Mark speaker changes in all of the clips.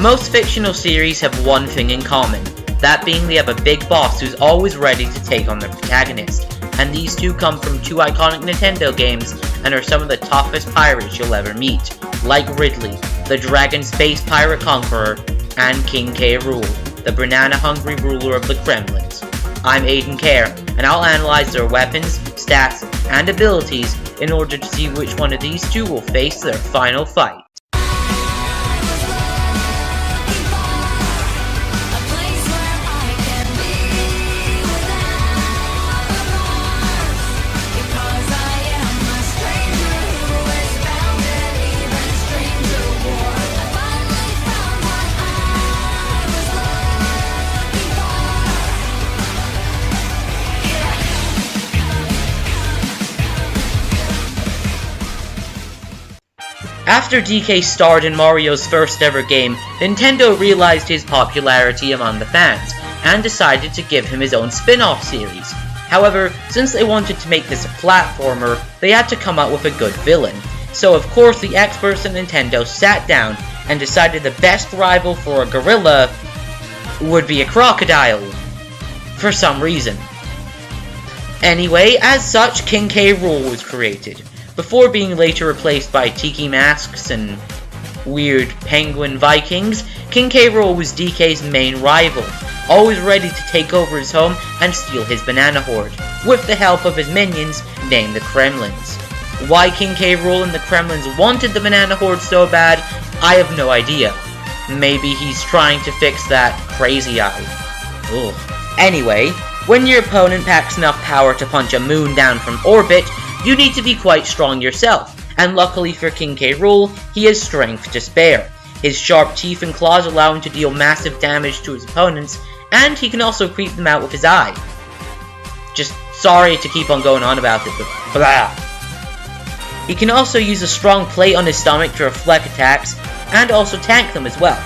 Speaker 1: Most fictional series have one thing in common, that being they have a big boss who's always ready to take on their protagonist, and these two come from two iconic Nintendo games and are some of the toughest pirates you'll ever meet, like Ridley, the dragon space pirate conqueror, and King K. Rool, the banana-hungry ruler of the Kremlings. I'm Aiden Care, and I'll analyze their weapons, stats, and abilities in order to see which one of these two will face their final fight. After DK starred in Mario's first ever game, Nintendo realized his popularity among the fans, and decided to give him his own spin-off series. However, since they wanted to make this a platformer, they had to come up with a good villain. So of course the experts at Nintendo sat down and decided the best rival for a gorilla would be a crocodile. For some reason. Anyway, as such, King K. Rool was created, before being later replaced by tiki masks and weird penguin Vikings. King K. Rool was DK's main rival, always ready to take over his home and steal his banana hoard, with the help of his minions, named the Kremlings. Why King K. Rool and the Kremlings wanted the banana hoard so bad, I have no idea. Maybe he's trying to fix that crazy eye. Ugh. Anyway, when your opponent packs enough power to punch a moon down from orbit, you need to be quite strong yourself, and luckily for King K. Rool, he has strength to spare. His sharp teeth and claws allow him to deal massive damage to his opponents, and he can also creep them out with his eye. Just sorry to keep on going on about it, but blah. He can also use a strong plate on his stomach to reflect attacks, and also tank them as well.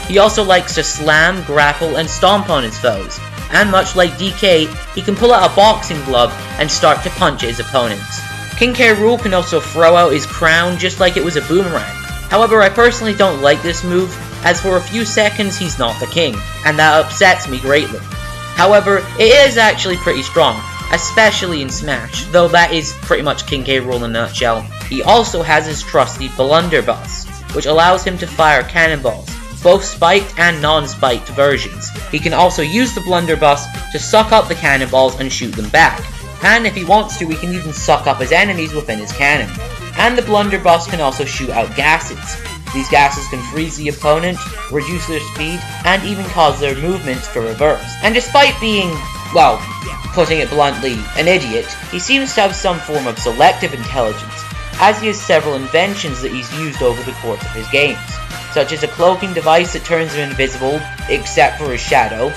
Speaker 1: He also likes to slam, grapple, and stomp on his foes, and much like DK, he can pull out a boxing glove and start to punch his opponents. King K. Rool can also throw out his crown just like it was a boomerang. However, I personally don't like this move, as for a few seconds he's not the king, and that upsets me greatly. However, it is actually pretty strong, especially in Smash, though that is pretty much King K. Rool in a nutshell. He also has his trusty blunderbuss, which allows him to fire cannonballs, both spiked and non-spiked versions. He can also use the blunderbuss to suck up the cannonballs and shoot them back. And if he wants to, he can even suck up his enemies within his cannon. And the blunderbuss can also shoot out gases. These gases can freeze the opponent, reduce their speed, and even cause their movements to reverse. And despite being, well, putting it bluntly, an idiot, he seems to have some form of selective intelligence, as he has several inventions that he's used over the course of his games, such as a cloaking device that turns him invisible, except for his shadow.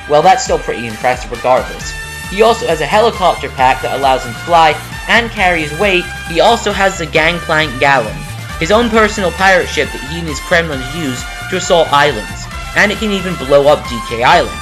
Speaker 1: Well, that's still pretty impressive regardless. He also has a helicopter pack that allows him to fly and carry his weight. He also has the Gangplank Gallon, his own personal pirate ship that he and his Kremlins use to assault islands, and it can even blow up DK Island.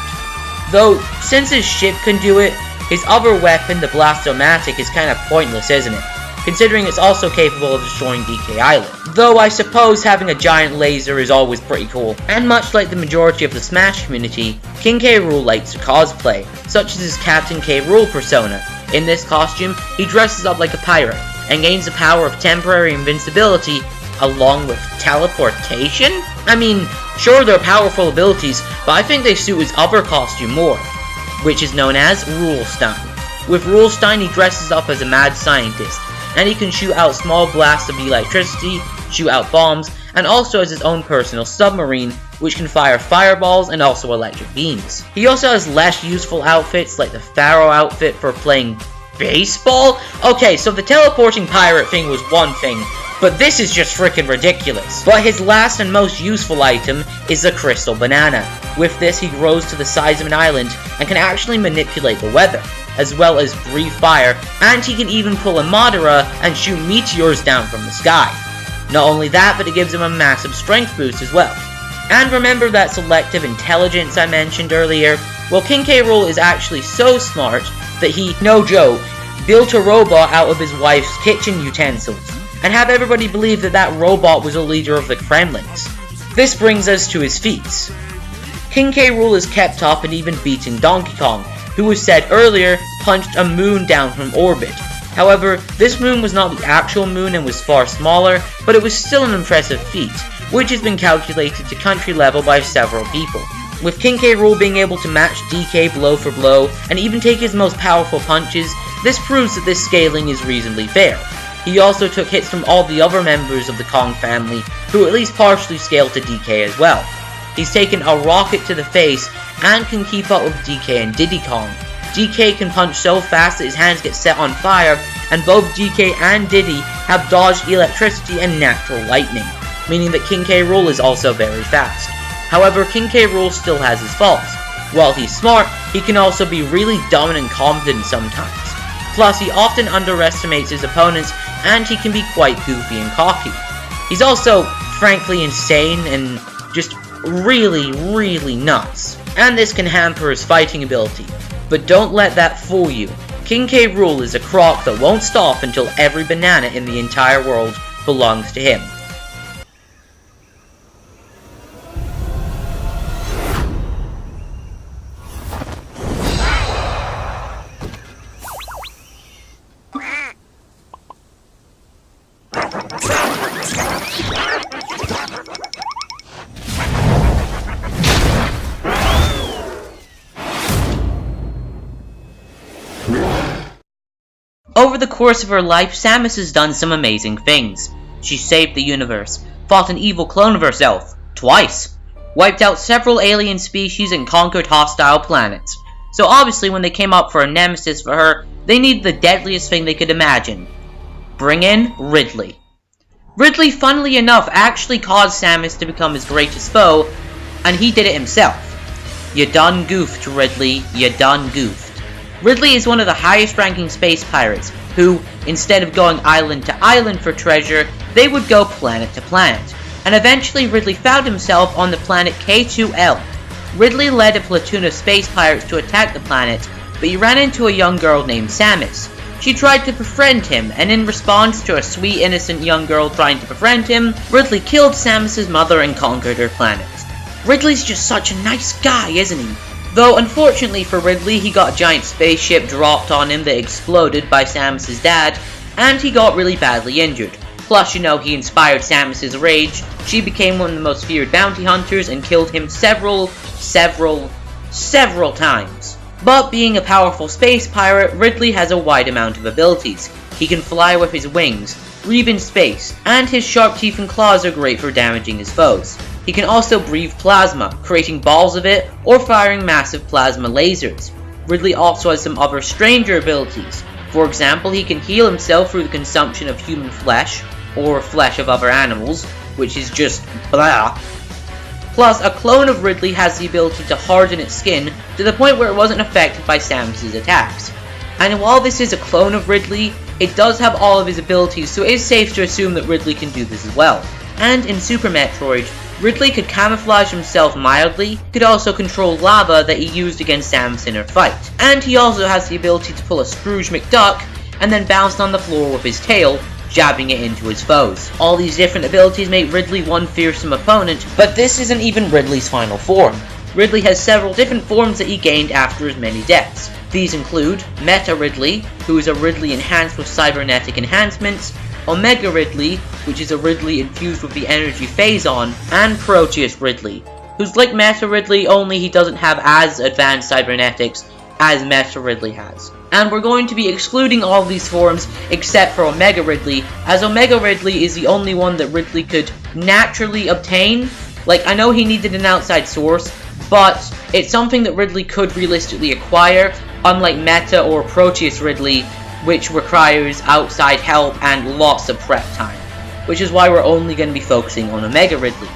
Speaker 1: Though, since his ship can do it, his other weapon, the Blast-O-Matic, is kind of pointless, isn't it? Considering it's also capable of destroying DK Island. Though I suppose having a giant laser is always pretty cool. And much like the majority of the Smash community, King K. Rool likes to cosplay, such as his Captain K. Rool persona. In this costume, he dresses up like a pirate, and gains the power of temporary invincibility, along with teleportation? I mean, sure they're powerful abilities, but I think they suit his other costume more, which is known as Roolstein. With Roolstein, he dresses up as a mad scientist, and he can shoot out small blasts of electricity, shoot out bombs, and also has his own personal submarine, which can fire fireballs and also electric beams. He also has less useful outfits, like the Pharaoh outfit for playing baseball? Okay, so the teleporting pirate thing was one thing, but this is just freaking ridiculous. But his last and most useful item is the Crystal Banana. With this, he grows to the size of an island and can actually manipulate the weather, as well as breathe fire, and he can even pull a Madara and shoot meteors down from the sky. Not only that, but it gives him a massive strength boost as well. And remember that selective intelligence I mentioned earlier? Well, King K. Rool is actually so smart that he, no joke, built a robot out of his wife's kitchen utensils, and have everybody believe that that robot was a leader of the Kremlings. This brings us to his feats. King K. Rool is kept up and even beating Donkey Kong, who was said earlier punched a moon down from orbit. However, this moon was not the actual moon and was far smaller, but it was still an impressive feat, which has been calculated to country level by several people. With King K. Rool being able to match DK blow for blow, and even take his most powerful punches, this proves that this scaling is reasonably fair. He also took hits from all the other members of the Kong family, who at least partially scaled to DK as well. He's taken a rocket to the face, and can keep up with DK and Diddy Kong. DK can punch so fast that his hands get set on fire, and both DK and Diddy have dodged electricity and natural lightning, meaning that King K. Rool is also very fast. However, King K. Rool still has his faults. While he's smart, he can also be really dumb and incompetent sometimes. Plus, he often underestimates his opponents, and he can be quite goofy and cocky. He's also, frankly, insane and just really nuts, and this can hamper his fighting ability. But don't let that fool you. King K. Rool is a croc that won't stop until every banana in the entire world belongs to him. Over the course of her life, Samus has done some amazing things. She saved the universe, fought an evil clone of herself, twice, wiped out several alien species and conquered hostile planets. So obviously when they came up for a nemesis for her, they needed the deadliest thing they could imagine. Bring in Ridley. Ridley, funnily enough, actually caused Samus to become his greatest foe, and he did it himself. You done goofed, Ridley, you done goofed. Ridley is one of the highest ranking space pirates, who, instead of going island to island for treasure, they would go planet to planet. And eventually Ridley found himself on the planet K2L. Ridley led a platoon of space pirates to attack the planet, but he ran into a young girl named Samus. She tried to befriend him, and in response to a sweet innocent young girl trying to befriend him, Ridley killed Samus's mother and conquered her planet. Ridley's just such a nice guy, isn't he? Though, unfortunately for Ridley, he got a giant spaceship dropped on him that exploded by Samus's dad, and he got really badly injured. Plus, you know, he inspired Samus's rage. She became one of the most feared bounty hunters and killed him several times. But being a powerful space pirate, Ridley has a wide amount of abilities. He can fly with his wings, breathe in space, and his sharp teeth and claws are great for damaging his foes. He can also breathe plasma, creating balls of it, or firing massive plasma lasers. Ridley also has some other stranger abilities. For example, he can heal himself through the consumption of human flesh, or flesh of other animals, which is just blah. Plus, a clone of Ridley has the ability to harden its skin to the point where it wasn't affected by Samus's attacks. And while this is a clone of Ridley, it does have all of his abilities, so it is safe to assume that Ridley can do this as well. And in Super Metroid, Ridley could camouflage himself mildly, could also control lava that he used against Samus in her fight. And he also has the ability to pull a Scrooge McDuck, and then bounce on the floor with his tail, jabbing it into his foes. All these different abilities make Ridley one fearsome opponent, but this isn't even Ridley's final form. Ridley has several different forms that he gained after his many deaths. These include Meta Ridley, who is a Ridley enhanced with cybernetic enhancements, Omega Ridley, which is a Ridley infused with the energy Phazon, and Proteus Ridley, who's like Meta Ridley, only he doesn't have as advanced cybernetics as Meta Ridley has. And we're going to be excluding all of these forms except for Omega Ridley, as Omega Ridley is the only one that Ridley could naturally obtain. Like, I know he needed an outside source, but it's something that Ridley could realistically acquire, unlike Meta or Proteus Ridley, which requires outside help and lots of prep time, which is why we're only going to be focusing on Omega Ridley.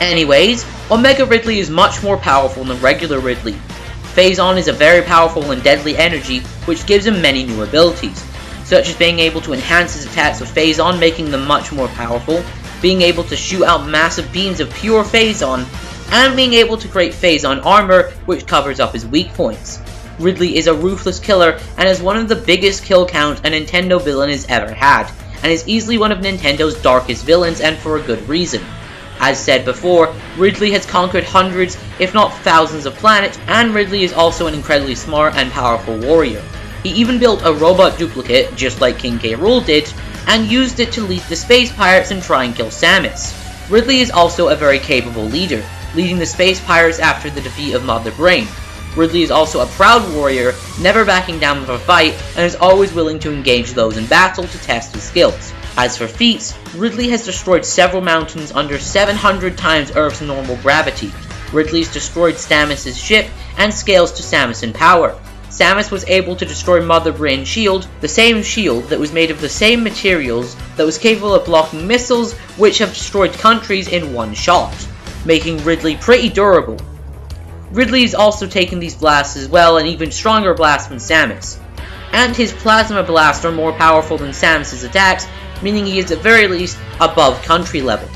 Speaker 1: Anyways, Omega Ridley is much more powerful than regular Ridley. Phazon is a very powerful and deadly energy, which gives him many new abilities, such as being able to enhance his attacks with Phazon, making them much more powerful, being able to shoot out massive beams of pure Phazon, and being able to create Phazon armor, which covers up his weak points. Ridley is a ruthless killer, and has one of the biggest kill counts a Nintendo villain has ever had, and is easily one of Nintendo's darkest villains, and for a good reason. As said before, Ridley has conquered hundreds, if not thousands of planets, and Ridley is also an incredibly smart and powerful warrior. He even built a robot duplicate, just like King K. Rool did, and used it to lead the space pirates and try and kill Samus. Ridley is also a very capable leader, leading the space pirates after the defeat of Mother Brain. Ridley is also a proud warrior, never backing down with a fight, and is always willing to engage those in battle to test his skills. As for feats, Ridley has destroyed several mountains under 700 times Earth's normal gravity. Ridley's destroyed Samus' ship and scales to Samus in power. Samus was able to destroy Mother Brain's shield, the same shield that was made of the same materials that was capable of blocking missiles which have destroyed countries in one shot, making Ridley pretty durable. Ridley's also taken these blasts as well, and even stronger blasts than Samus. And his plasma blasts are more powerful than Samus' attacks, meaning he is at very least above country level.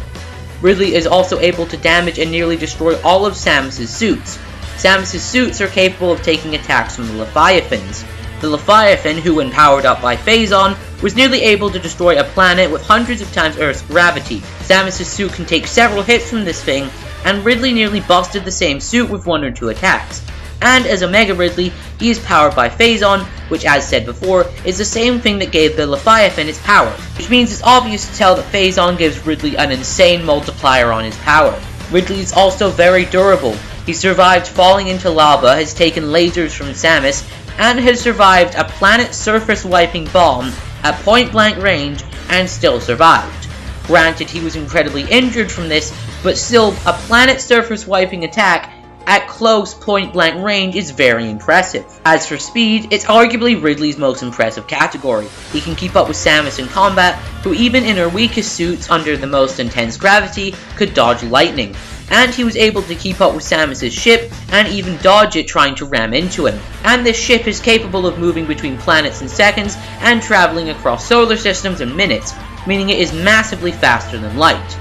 Speaker 1: Ridley is also able to damage and nearly destroy all of Samus' suits. Samus' suits are capable of taking attacks from the Leviathans. The Leviathan, who when powered up by Phazon, was nearly able to destroy a planet with hundreds of times Earth's gravity. Samus' suit can take several hits from this thing, and Ridley nearly busted the same suit with 1 or 2 attacks. And as Omega Ridley, he is powered by Phazon, which as said before, is the same thing that gave the Leviathan its power, which means it's obvious to tell that Phazon gives Ridley an insane multiplier on his power. Ridley is also very durable. He survived falling into lava, has taken lasers from Samus, and has survived a planet surface wiping bomb at point blank range and still survived. Granted, he was incredibly injured from this, but still, a planet surface wiping attack at close point blank range is very impressive. As for speed, it's arguably Ridley's most impressive category. He can keep up with Samus in combat, who even in her weakest suits under the most intense gravity could dodge lightning. And he was able to keep up with Samus' ship and even dodge it trying to ram into him. And this ship is capable of moving between planets in seconds and traveling across solar systems in minutes, meaning it is massively faster than light.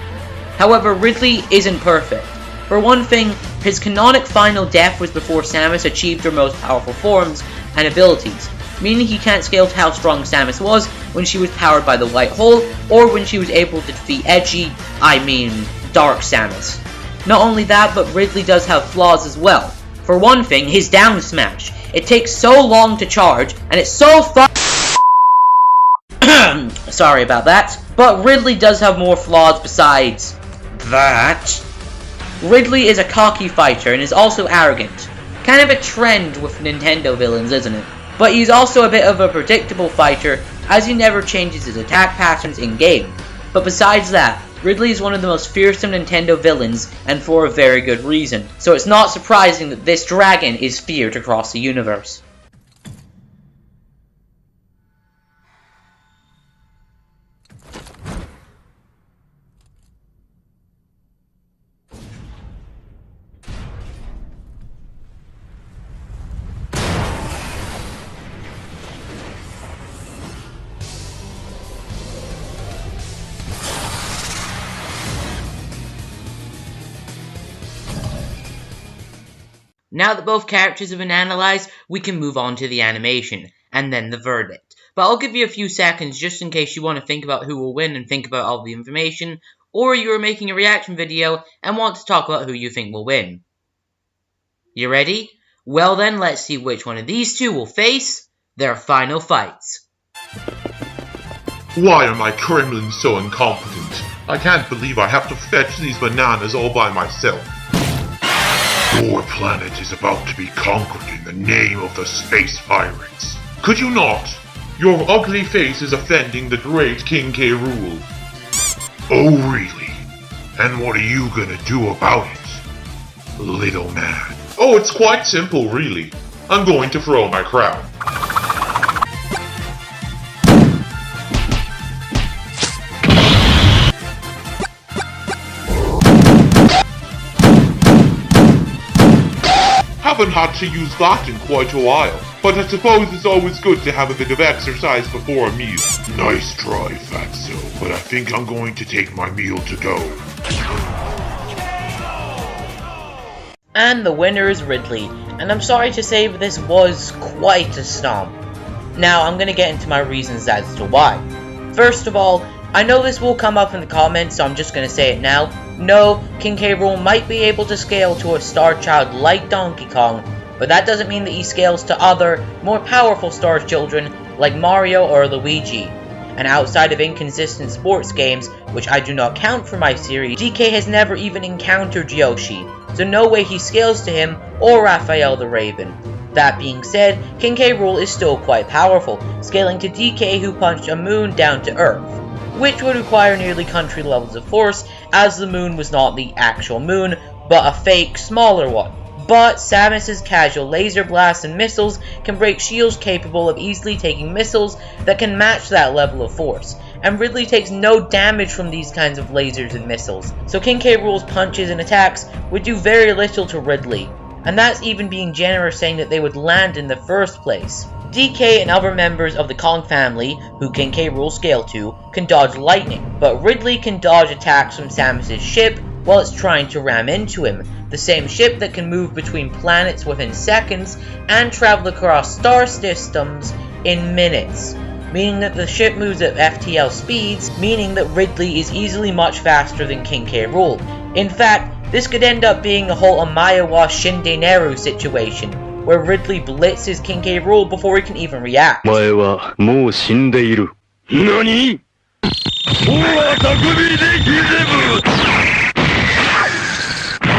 Speaker 1: However, Ridley isn't perfect. For one thing, his canonic final death was before Samus achieved her most powerful forms and abilities, meaning he can't scale to how strong Samus was when she was powered by the White Hole, or when she was able to defeat Dark Samus. Not only that, but Ridley does have flaws as well. For one thing, his down smash. It takes so long to charge, and it's so sorry about that. But Ridley does have more flaws besides that. Ridley is a cocky fighter and is also arrogant. Kind of a trend with Nintendo villains, isn't it? But he's also a bit of a predictable fighter, as he never changes his attack patterns in-game. But besides that, Ridley is one of the most fearsome Nintendo villains, and for a very good reason. So it's not surprising that this dragon is feared across the universe. Now that both characters have been analyzed, we can move on to the animation, and then the verdict. But I'll give you a few seconds just in case you want to think about who will win and think about all the information, or you are making a reaction video and want to talk about who you think will win. You ready? Well then, let's see which one of these two will face their final fights.
Speaker 2: Why are my Kremlings so incompetent? I can't believe I have to fetch these bananas all by myself. Your planet is about to be conquered in the name of the space pirates. Could you not? Your ugly face is offending the great King K. Rool. Oh really? And what are you gonna do about it, little man? Oh, it's quite simple really. I'm going to throw my crown. Haven't had to use that in quite a while, but I suppose it's always good to have a bit of exercise before a meal. Nice try, Fatso, but I think I'm going to take my meal to go.
Speaker 1: And the winner is Ridley, and I'm sorry to say, but this was quite a stomp. Now, I'm gonna get into my reasons as to why. First of all, I know this will come up in the comments, so I'm just gonna say it now. No, King K. Rool might be able to scale to a star child like Donkey Kong, but that doesn't mean that he scales to other, more powerful star children like Mario or Luigi. And outside of inconsistent sports games, which I do not count for my series, DK has never even encountered Yoshi, so no way he scales to him or Raphael the Raven. That being said, King K. Rool is still quite powerful, scaling to DK who punched a moon down to Earth, which would require nearly country levels of force, as the moon was not the actual moon, but a fake, smaller one. But Samus's casual laser blasts and missiles can break shields capable of easily taking missiles that can match that level of force, and Ridley takes no damage from these kinds of lasers and missiles, so King K. Rool's punches and attacks would do very little to Ridley, and that's even being generous saying that they would land in the first place. DK and other members of the Kong family, who King K. Rool scale to, can dodge lightning, but Ridley can dodge attacks from Samus's ship while it's trying to ram into him, the same ship that can move between planets within seconds and travel across star systems in minutes, meaning that the ship moves at FTL speeds, meaning that Ridley is easily much faster than King K. Rool. In fact, this could end up being a whole Amayawa Shindeneru situation, where Ridley blitzes King K. Rool before he can even react.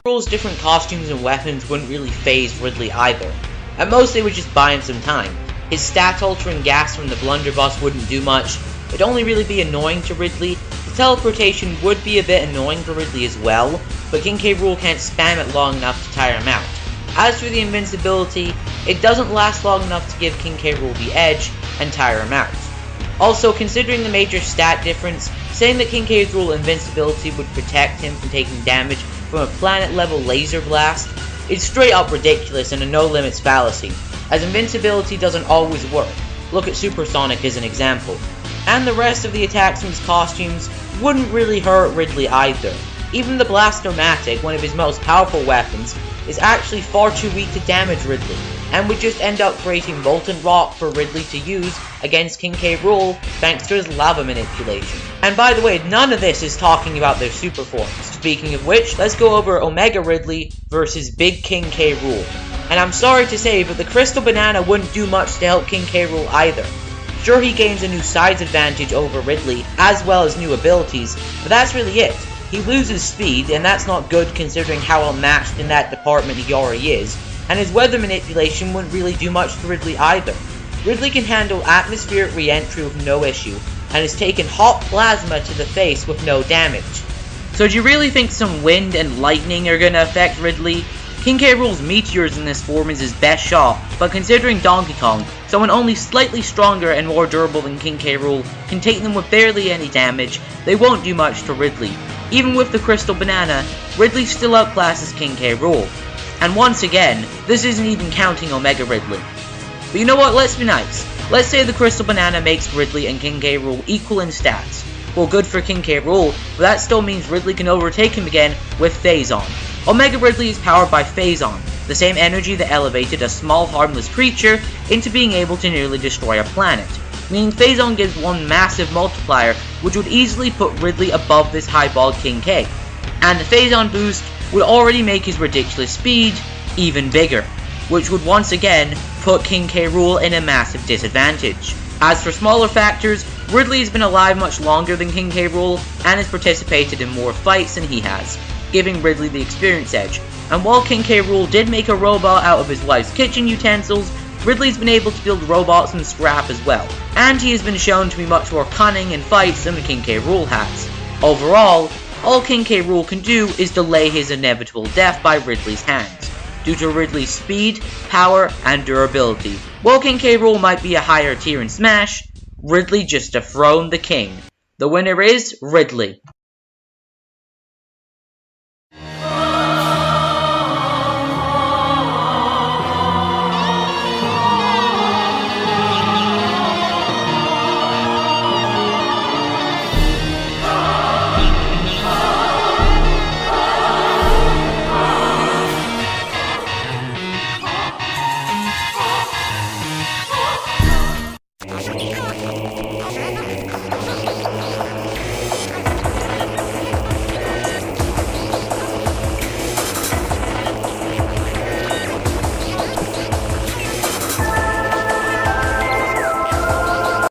Speaker 1: Rool's different costumes and weapons wouldn't really phase Ridley either. At most, they would just buy him some time. His stat-altering gas from the blunderbuss wouldn't do much. It'd only really be annoying to Ridley. The teleportation would be a bit annoying for Ridley as well, but King K. Rool can't spam it long enough to tire him out. As for the invincibility, it doesn't last long enough to give King K. Rool the edge and tire him out. Also, considering the major stat difference, saying that King K. Rool's invincibility would protect him from taking damage from a planet-level laser blast is straight up ridiculous and a no-limits fallacy, as invincibility doesn't always work. Look at Supersonic as an example. And the rest of the attacks from his costumes wouldn't really hurt Ridley either. Even the Blastomatic, one of his most powerful weapons, is actually far too weak to damage Ridley, and would just end up creating molten rock for Ridley to use against King K. Rool thanks to his lava manipulation. And by the way, none of this is talking about their super forms. Speaking of which, let's go over Omega Ridley versus Big King K. Rool. And I'm sorry to say, but the Crystal Banana wouldn't do much to help King K. Rool either. Sure, he gains a new size advantage over Ridley, as well as new abilities, but that's really it. He loses speed, and that's not good considering how outmatched in that department he already is, and his weather manipulation wouldn't really do much to Ridley either. Ridley can handle atmospheric re-entry with no issue, and has taken hot plasma to the face with no damage. So do you really think some wind and lightning are gonna affect Ridley? King K. Rool's meteors in this form is his best shot, but considering Donkey Kong, someone only slightly stronger and more durable than King K. Rool, can take them with barely any damage, they won't do much to Ridley. Even with the Crystal Banana, Ridley still outclasses King K. Rool. And once again, this isn't even counting Omega Ridley. But you know what, let's be nice. Let's say the Crystal Banana makes Ridley and King K. Rool equal in stats. Well, good for King K. Rool, but that still means Ridley can overtake him again with Phazon. Omega Ridley is powered by Phazon, the same energy that elevated a small harmless creature into being able to nearly destroy a planet. Meaning Phazon gives one massive multiplier, which would easily put Ridley above this highballed King K. And the Phazon boost would already make his ridiculous speed even bigger, which would once again put King K. Rool in a massive disadvantage. As for smaller factors, Ridley has been alive much longer than King K. Rool and has participated in more fights than he has, giving Ridley the experience edge. And while King K. Rool did make a robot out of his wife's kitchen utensils, Ridley's been able to build robots from scrap as well, and he has been shown to be much more cunning in fights than the King K. Rool has. Overall, all King K. Rool can do is delay his inevitable death by Ridley's hands, due to Ridley's speed, power, and durability. While King K. Rool might be a higher tier in Smash, Ridley just dethroned the king. The winner is Ridley.